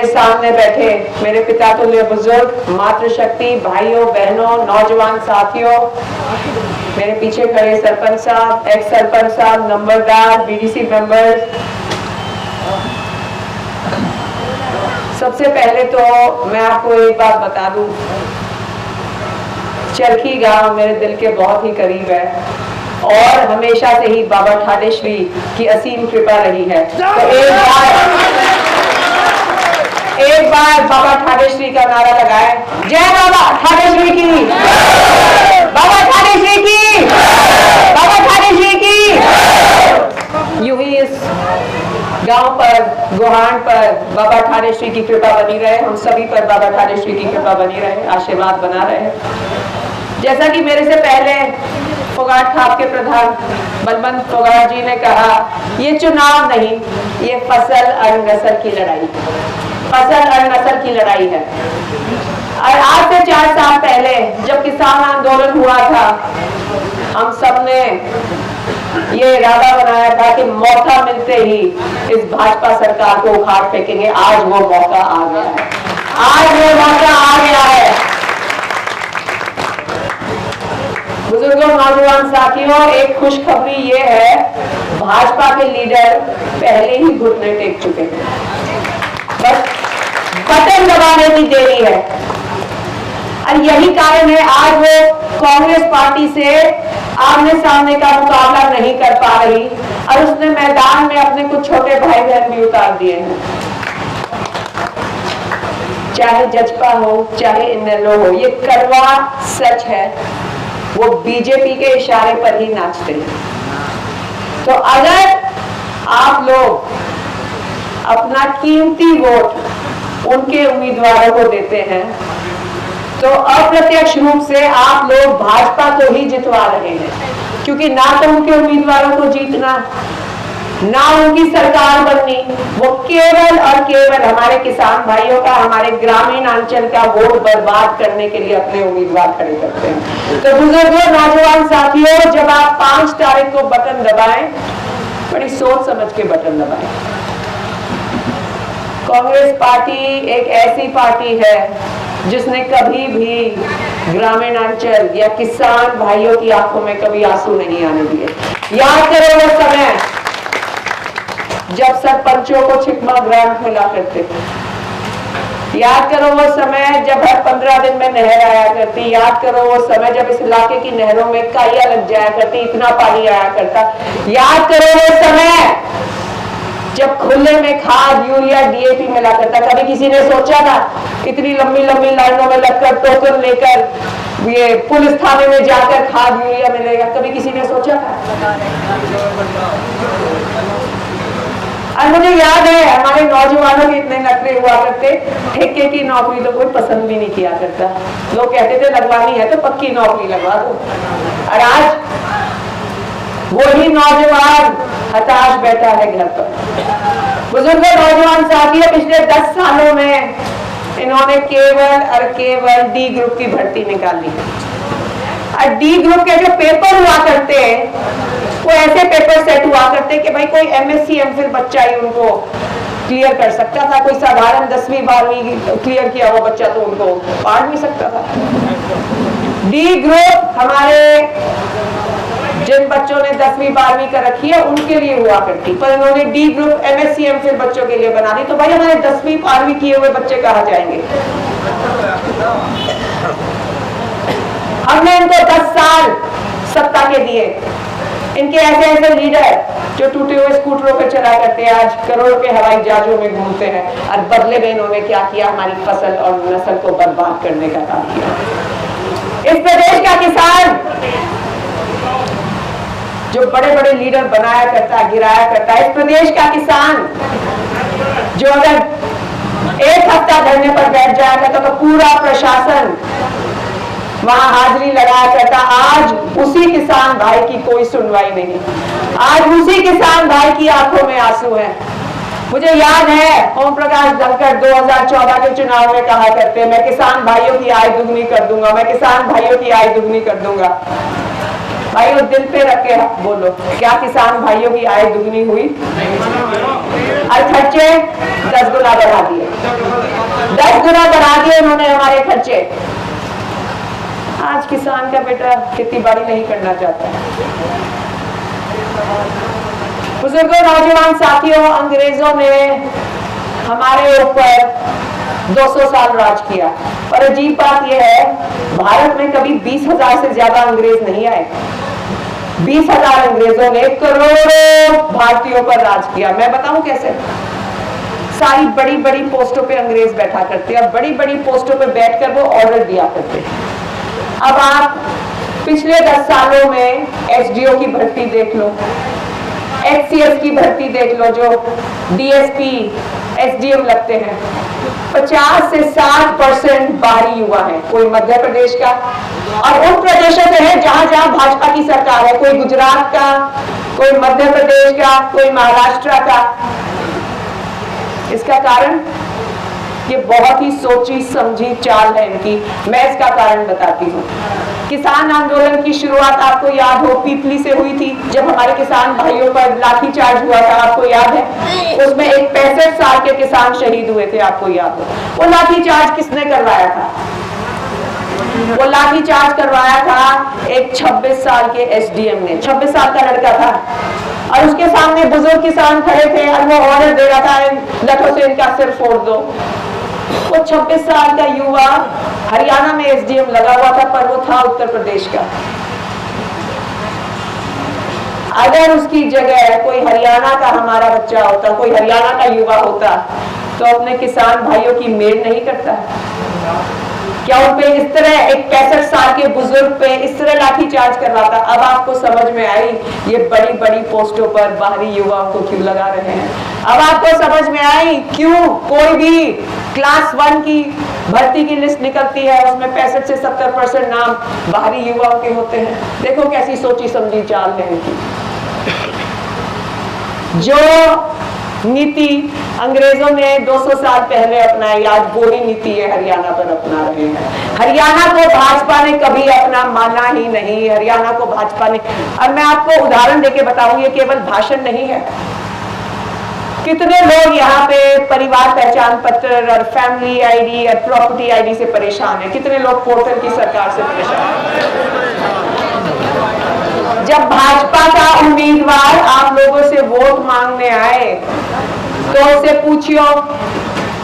मेरे सामने बैठे मेरे पिता तुल्य बुजुर्ग, मातृशक्ति, भाइयों बहनों, नौजवान साथियों, मेरे पीछे खड़े सरपंच साहब, एक्स सरपंच साहब, नंबरदार, बीडीसी मेंबर्स, सबसे पहले तो मैं आपको एक बात बता दूं, चरखी गांव मेरे दिल के बहुत ही करीब है और हमेशा से ही बाबा ठाडेश्वरी की असीम कृपा रही है। तो एक बार बाबा ठाडेश्वरी का नारा लगाए, जय बाबा ठाडेश्वरी की, बाबा ठाडेश्वरी की, बाबा ठाडेश्वरी की। यूं ही इस गांव पर, गुहान पर बाबा ठाडेश्वरी की कृपा बनी रहे, हम सभी पर बाबा ठाडेश्वरी की कृपा बनी रहे, आशीर्वाद बना रहे। जैसा कि मेरे से पहले फोगाट खाप के प्रधान बलवंत फोगाट जी ने कहा, ये चुनाव नहीं, ये फसल और नस्ल की लड़ाई, फसल और नस्ल की लड़ाई है। और आज से 4 साल पहले जब किसान आंदोलन हुआ था, हम सबने ये इरादा बनाया था कि मौका मिलते ही इस भाजपा सरकार को उखाड़ फेंकेंगे। आज वो मौका आ गया है, आज वो मौका आ गया है। बुजुर्गों, नौजवान साथियों, एक खुशखबरी ये है, भाजपा के लीडर पहले ही घुटने टेक चुके हैं, बस बटन दबाने की देरी है। और यही कारण है आज वो कांग्रेस पार्टी से आमने सामने का मुकाबला नहीं कर पा रही और उसने मैदान में अपने कुछ छोटे भाई बहन भी उतार दिए हैं। चाहे जजपा हो, चाहे इनेलो हो, ये कड़वा सच है, वो बीजेपी के इशारे पर ही नाचते हैं। तो अगर आप लोग अपना कीमती वोट उनके उम्मीदवारों को देते हैं तो अप्रत्यक्ष रूप से आप लोग भाजपा को ही जितवा रहे हैं, क्योंकि ना तो उनके उम्मीदवारों को जीतना, ना उनकी सरकार बननी, वो केवल और केवल हमारे किसान भाइयों का, हमारे ग्रामीण अंचल का वोट बर्बाद करने के लिए अपने उम्मीदवार खड़े करते हैं। तो बुजुर्गों, नौजवान साथियों, जब आप 5 तारीख को बटन दबाएं, बड़ी सोच समझ के बटन दबाएं। कांग्रेस पार्टी एक ऐसी पार्टी है जिसने कभी भी ग्रामीण अंचल या किसान भाइयों की आंखों में कभी आंसू नहीं आने दिए। याद करो वो समय जब सरपंचों को छिकमा ग्रांट मिला करते थे, याद करो वो समय जब हर 15 दिन में नहर आया करती, याद करो वो समय जब इस इलाके की नहरों में काइया लग जाया करती, इतना पानी आया करता, याद करो वो समय जब खुले में खाद, यूरिया, डीएपी मिला करता। कभी किसी ने सोचा था इतनी लंबी लंबी लाइनों में लगकर टोकन लेकर ये पुलिस थाने में जाकर खाद यूरिया मिलेगा? कभी किसी ने सोचा था? और मुझे याद है हमारे नौजवानों के इतने नखरे हुआ करते, ठेके की नौकरी तो कोई पसंद भी नहीं किया करता, लोग कहते थे लगवानी है तो पक्की नौकरी लगवा दो। और आज वही नौजवान हताश बैठा है घर पर। बुजुर्ग नौजवान साथियों, पिछले 10 सालों में इन्होंने केवल और केवल डी ग्रुप की भर्ती निकाली। और डी ग्रुप के जो पेपर हुआ करते वो ऐसे पेपर सेट हुआ करते कि भाई कोई एमएससी एमफिल बच्चा ही उनको क्लियर कर सकता था, कोई साधारण 10वीं 12वीं क्लियर किया हुआ बच्चा तो उनको पढ़ नहीं सकता था। डी ग्रुप हमारे जिन बच्चों ने 10वीं 12वीं कर रखी है उनके लिए हुआ करती, पर इन्होंने डी ग्रुप एमएससी एमफिल बच्चों के लिए बना दी। तो भाई हमारे 10वीं 12वीं किए हुए बच्चे कहाँ जाएंगे? हमने इनको 10 साल सत्ता के दिए। इनके ऐसे ऐसे लीडर जो टूटे हुए स्कूटरों पर चला करते हैं, आज करोड़ों के हवाई जहाजों में घूमते हैं, और बदले में इन्होंने क्या किया? हमारी फसल और नस्ल को बर्बाद करने का काम किया। इस प्रदेश का किसान जो बड़े बड़े लीडर बनाया करता, गिराया करता, इस प्रदेश का किसान जो अगर एक हफ्ता धरने पर बैठ जाया करता तो पूरा प्रशासन वहां हाजिरी लगाया करता, आज उसी किसान भाई की कोई सुनवाई नहीं, आज उसी किसान भाई की आंखों में आंसू है। मुझे याद है ओम प्रकाश धनखड़ 2014 के चुनाव में कहा करते, मैं किसान भाइयों की आय दुगनी कर दूंगा, मैं किसान भाइयों की आय दुगनी कर दूंगा। भाइयों दिल पे रख के बोलो, क्या किसान भाइयों की आय दुगनी हुई? और खर्चे 10 गुना बढ़ा दिए। गुना बढ़ा दिए उन्होंने हमारे खर्चे। आज किसान का बेटा खेती बाड़ी नहीं करना चाहता। बुजुर्गों, नौजवान साथियों, अंग्रेजों ने हमारे ऊपर 200 साल राज किया और अजीब बात यह है, भारत में कभी 20,000 से ज्यादा अंग्रेज नहीं आए। 20,000 अंग्रेजों ने करोड़ों भारतीयों पर राज किया। मैं बताऊं कैसे? सारी बड़ी बड़ी पोस्टों पे अंग्रेज बैठा करते और बड़ी बड़ी पोस्टों पे बैठकर वो ऑर्डर दिया करते। अब आप पिछले 10 सालों में एसडीओ की भर्ती देख लो, एचसीएस की भर्ती देख लो, जो डीएसपी एसडीएम लगते हैं, 50 से 60% बाहरी युवा है। कोई मध्य प्रदेश का और उन प्रदेशों से है जहां जहां भाजपा की सरकार है, कोई गुजरात का, कोई मध्य प्रदेश का, कोई महाराष्ट्र का। इसका कारण ये बहुत ही सोची समझी चाल है इनकी। मैं इसका कारण बताती हूँ। किसान आंदोलन की शुरुआत आपको याद हो पीपली से हुई थी, जब हमारे किसान भाइयों पर लाठीचार्ज हुआ था, आपको याद है? उसमें एक 65 साल के किसान शहीद हुए थे, आपको याद हो? वो लाठीचार्ज किसने करवाया था? वो लाठीचार्ज करवाया था एक 26 साल के एसडीएम ने। 26 साल का लड़का था और उसके सामने बुजुर्ग किसान खड़े थे और वो ऑर्डर दे रहा था, लठों से इनका सिर फोड़ दो। वो 26 साल का युवा हरियाणा में एसडीएम लगा हुआ था, पर वो था उत्तर प्रदेश का। अगर उसकी जगह कोई हरियाणा का हमारा बच्चा होता, कोई हरियाणा का युवा होता, तो अपने किसान भाइयों की मेल नहीं करता। क्या उन पे इस तरह एक 65 साल के बुजुर्ग पे इस तरह लाठीचार्ज कर रहा था? अब आपको समझ में आई ये बड़ी बड़ी पोस्टों पर बाहरी युवाओं को क्यों लगा रहे हैं। अब आपको समझ में आई क्यों कोई भी क्लास 1 की भर्ती की लिस्ट निकलती है, उसमें 65 से 70% नाम बाहरी युवाओं के होते हैं। देखो कैसी सोची समझी चाल है इनकी। जो नीति अंग्रेजों ने 200 साल पहले अपनाई, आज वही नीति है हरियाणा पर अपना रहे हैं। हरियाणा को भाजपा ने कभी अपना माना ही नहीं। हरियाणा को भाजपा ने, और मैं आपको उदाहरण देके बताऊं, ये केवल भाषण नहीं है। कितने लोग यहाँ पे परिवार पहचान पत्र और फैमिली आईडी और प्रॉपर्टी आईडी से परेशान है? कितने लोग पोर्टल की सरकार से परेशान है? जब भाजपा का उम्मीदवार आप लोगों से वोट मांगने आए तो उससे पूछियो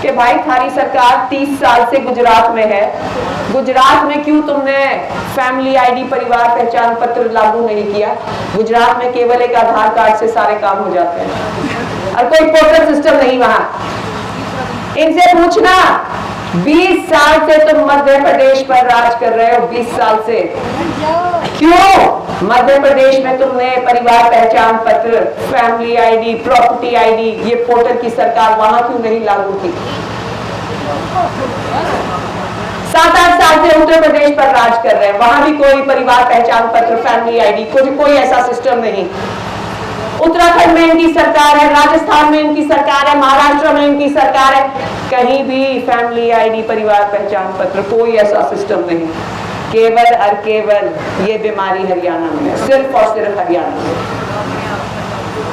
कि भाई थारी सरकार 30 साल से गुजरात में है, गुजरात में क्यों तुमने फैमिली आईडी परिवार पहचान पत्र लागू नहीं किया? गुजरात में केवल एक आधार कार्ड से सारे काम हो जाते हैं और कोई पोर्टल सिस्टम नहीं वहां। इनसे पूछना, 20 साल से तुम मध्य प्रदेश पर राज कर रहे हो, 20 साल से क्यों मध्य प्रदेश में तुमने परिवार पहचान पत्र, फैमिली आईडी, प्रॉपर्टी आईडी, ये पोर्टल की सरकार वहां क्यों नहीं लागू की? 7-8 साल से उत्तर प्रदेश पर राज कर रहे हैं, वहां भी कोई परिवार पहचान पत्र, फैमिली आईडी, कोई ऐसा सिस्टम नहीं। उत्तराखंड में इनकी सरकार है, राजस्थान में इनकी सरकार है, महाराष्ट्र में इनकी सरकार है, कहीं भी फैमिली आईडी, परिवार पहचान पत्र, कोई ऐसा सिस्टम नहीं। केवल और केवल ये बीमारी हरियाणा में है, सिर्फ और सिर्फ हरियाणा में।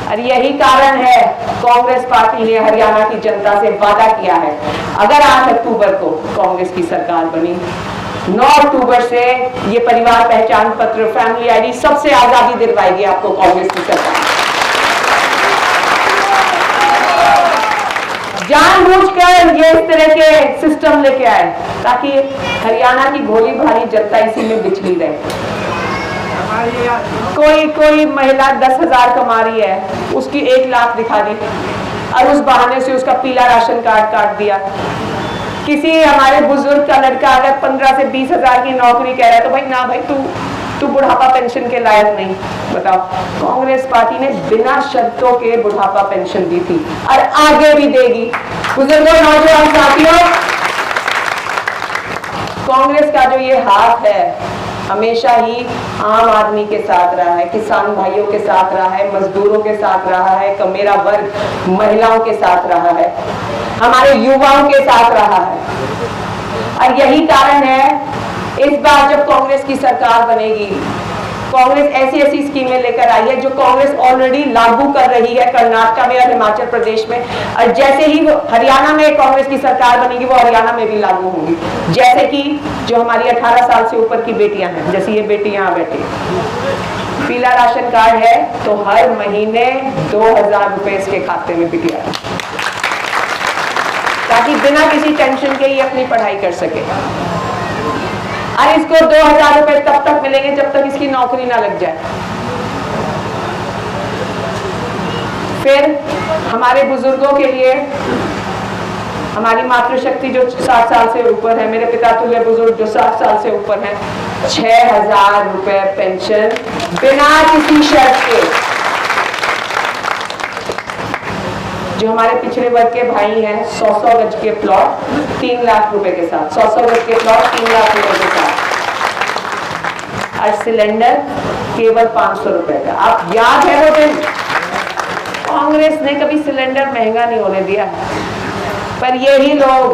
और यही कारण है कांग्रेस पार्टी ने हरियाणा की जनता से वादा किया है, अगर 8 अक्टूबर को कांग्रेस की सरकार बनी, 9 अक्टूबर से ये परिवार पहचान पत्र, फैमिली आईडी, सबसे आजादी दिलवाएगी आपको कांग्रेस की सरकार। जानबूझकर ये इस तरह के सिस्टम लेके आए ताकि हरियाणा की भोली भाली जनता इसी में बिछड़ी रहे। कोई महिला 10,000 कमा रही है, उसकी 1 लाख दिखा दी और उस बहाने से उसका पीला राशन कार्ड काट दिया। किसी हमारे बुजुर्ग का लड़का अगर 15 से 20,000 की नौकरी कह रहा है तो भाई ना भाई, तू बुढ़ापा पेंशन के लायक नहीं। बताओ, कांग्रेस पार्टी ने बिना शर्तों के बुढ़ापा पेंशन दी थी और आगे भी देगी। बुजुर्गों, नौजवान साथियों, कांग्रेस का जो ये हाथ है हमेशा ही आम आदमी के साथ रहा है, किसान भाइयों के साथ रहा है, मजदूरों के साथ रहा है, कमेरा वर्ग, महिलाओं के साथ रहा है, हमारे युवाओं के साथ रहा है। और यही कारण है इस बार जब कांग्रेस की सरकार बनेगी कांग्रेस ऐसी ऐसी स्कीमें लेकर आई है जो कांग्रेस ऑलरेडी लागू कर रही है कर्नाटक में और हिमाचल प्रदेश में, और जैसे ही वो हरियाणा में कांग्रेस की सरकार बनेगी वो हरियाणा में भी लागू होंगी। जैसे कि जो हमारी 18 साल से ऊपर की बेटियां हैं, जैसे ये बेटी यहाँ बैठी, पीला राशन कार्ड है तो हर महीने 2000 रुपए इसके खाते में बिटिया, ताकि बिना किसी टेंशन के ये अपनी पढ़ाई कर सके। और इसको 2000 रुपए तब तक मिलेंगे जब तक इसकी नौकरी ना लग जाए। फिर हमारे बुजुर्गों के लिए हमारी मातृशक्ति जो 60 साल से ऊपर है, मेरे पिता तुल्य बुजुर्ग जो 60 साल से ऊपर हैं, 6000 रुपए पेंशन बिना किसी शर्त के। जो हमारे पिछड़े वर्ग के भाई हैं, 100 गज के प्लॉट 3 लाख रुपए के साथ, 100 गज के प्लॉट 3 लाख रुपए के साथ, और सिलेंडर केवल 500 रुपए का। आप याद है वो दिन, कांग्रेस ने कभी सिलेंडर महंगा नहीं होने दिया, पर यही लोग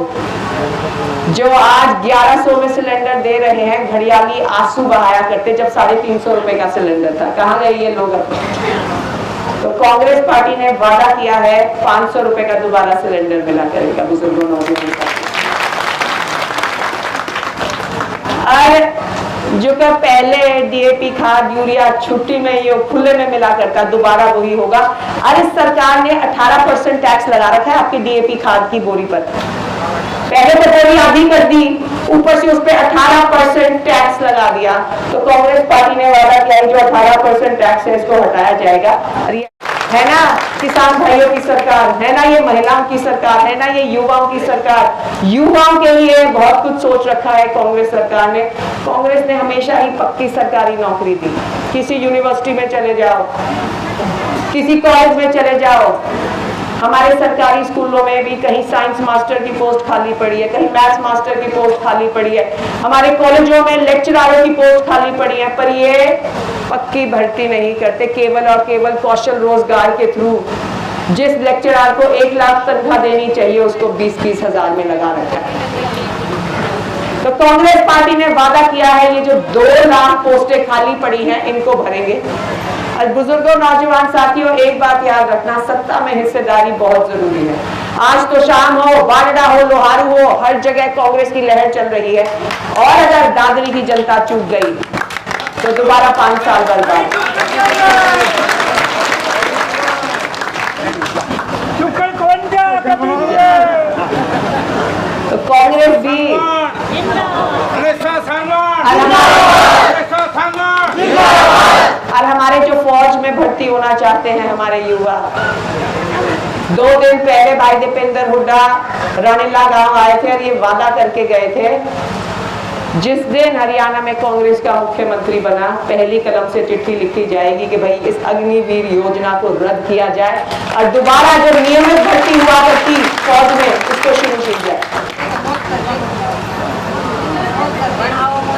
जो आज 1100 में सिलेंडर दे रहे हैं, घड़ियाली आंसू बहाया करते जब 350 रुपए का सिलेंडर था। कहां गए ये लोग? तो कांग्रेस पार्टी ने वादा किया है 500 रुपए का दोबारा सिलेंडर मिला करेगा बुजुर्गों नौजवानों का। और जो का पहले डीएपी खाद यूरिया छुट्टी में ये खुले में मिला करता, दोबारा वही होगा। अरे सरकार ने 18% टैक्स लगा रखा है आपकी डीएपी खाद की बोरी पर। पहले तो बोरी आधी कर दी, ऊपर से उस पर 18% टैक्स लगा दिया। तो कांग्रेस पार्टी ने वादा किया जो 18% टैक्स है इसको हटाया जाएगा। और ये है ना किसान भाइयों की सरकार, है ना ये महिलाओं की सरकार, है ना ये युवाओं की सरकार। युवाओं के लिए बहुत कुछ सोच रखा है कांग्रेस सरकार ने। कांग्रेस ने हमेशा ही पक्की सरकारी नौकरी दी। किसी यूनिवर्सिटी में चले जाओ, किसी कॉलेज में चले जाओ, हमारे सरकारी स्कूलों में भी कहीं साइंस मास्टर की पोस्ट खाली पड़ी है, कहीं मैथ्स मास्टर की पोस्ट खाली पड़ी है, हमारे कॉलेजों में लेक्चररों की पोस्ट खाली पड़ी है, पर ये पक्की भर्ती नहीं करते। केवल और केवल कौशल रोजगार के थ्रू जिस लेक्चरर को 1 लाख तनख्वाह देनी चाहिए उसको 20-20 हजार में लगा रखा है। तो कांग्रेस पार्टी ने वादा किया है ये जो 2 लाख पोस्टें खाली पड़ी हैं इनको भरेंगे। और बुजुर्गों नौजवान साथियों, एक बात याद रखना, सत्ता में हिस्सेदारी बहुत जरूरी है। आज तो शाम हो, बारडा हो, लोहारू हो, हर जगह कांग्रेस की लहर चल रही है। और अगर दादरी की जनता चूक गई तो दोबारा 5 साल बर्बाद। तो कांग्रेस भी और हमारे जो फौज में भर्ती होना चाहते हैं हमारे युवा, 2 दिन पहले भाई दीपेंद्र हुड्डा रानीला गांव आए थे और ये वादा करके गए थे जिस दिन हरियाणा में कांग्रेस का मुख्यमंत्री बना, पहली कलम से चिट्ठी लिखी जाएगी कि भाई इस अग्निवीर योजना को रद्द किया जाए और दोबारा जो नियमित भर्ती हुआ करती फौज में उसको शुरू की जाए।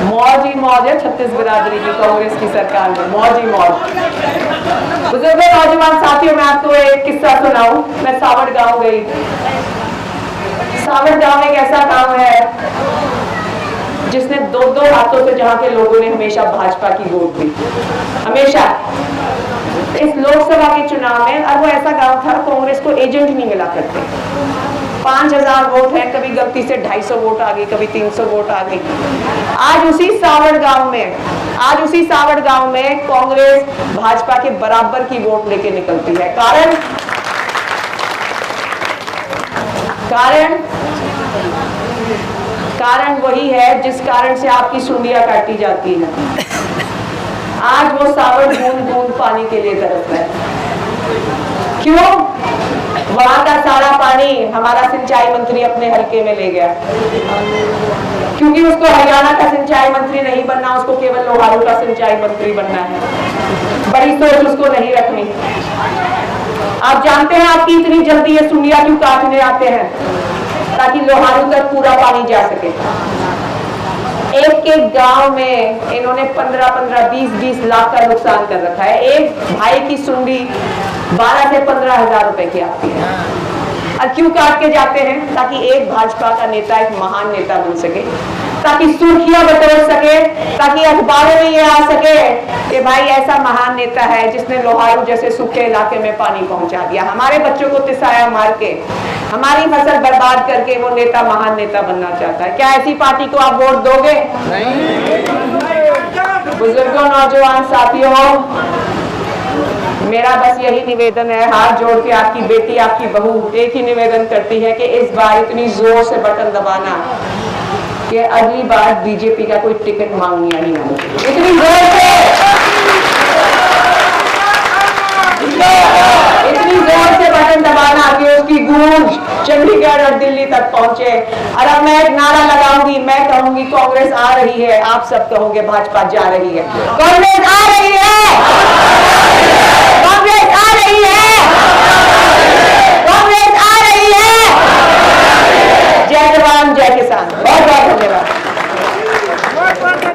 मौज ही मौज है छत्तीस बिरादरी की कांग्रेस की सरकार में, मौज ही मौज। बुजुर्गों नौजवान साथियों, मैं आपको एक किस्सा सुनाऊं। मैं सावड़ गांव गई। सावड़ गांव एक ऐसा गांव है जिसने 2-2 हाथों से जहां के लोगों ने हमेशा भाजपा की वोट दी, हमेशा इस लोकसभा के चुनाव में। और वो ऐसा गांव था कांग्रेस को एजेंट नहीं मिला करते। 5000 वोट है, कभी गलती से 250 वोट आ गई, कभी 300 वोट आ गई। आज उसी सावड़ गांव में कांग्रेस भाजपा के बराबर की वोट लेके निकलती है। कारण वही है जिस कारण से आपकी सुंडियां काटी जाती है। आज वो सावड़ बूंद बूंद पानी के लिए तरसता है। क्यों? वहां का सारा पानी हमारा सिंचाई मंत्री अपने हलके में ले गया, क्योंकि उसको हरियाणा का सिंचाई मंत्री नहीं बनना, उसको केवल लोहारू का सिंचाई मंत्री बनना है। बड़ी सोच उसको नहीं रखनी। आप जानते हैं आपकी इतनी जल्दी ये सुंडियां क्यों काटने आते हैं? ताकि लोहारू तक पूरा पानी जा सके। एक गांव में इन्होंने 15-15, 20-20 लाख का नुकसान कर रखा है। एक भाई की सुंडी 12 से 15 हजार रुपए की आती है। और क्यों काट के जाते हैं? ताकि एक भाजपा का नेता एक महान नेता बन सके। ताकि सुर्खियां बटोर सके, ताकि अखबारों में ये आ सके कि भाई ऐसा महान नेता है जिसने लोहारू जैसे सूखे इलाके में पानी पहुंचा दिया, हमारे बच्चों को तिसाया मार के, हमारी फसल बर्बाद करके वो नेता महान नेता बनना चाहता है। क्या ऐसी पार्टी को आप वोट दोगे? नहीं। बुजुर्गों, नौजवान साथियों, मेरा बस यही निवेदन है, हाथ जोड़ के आपकी बेटी, आपकी बहू एक ही निवेदन करती है कि इस बार इतनी जोर से बटन दबाना कि अगली बार बीजेपी का कोई टिकट मांगनी नहीं हो, इतनी जोर से, इतनी जोर से बटन दबाना कि उसकी गूंज चंडीगढ़ और दिल्ली तक पहुंचे। और अब मैं एक नारा लगाऊंगी, मैं कहूंगी कांग्रेस आ रही है, आप सब कहोगे भाजपा जा रही है। कांग्रेस आ रही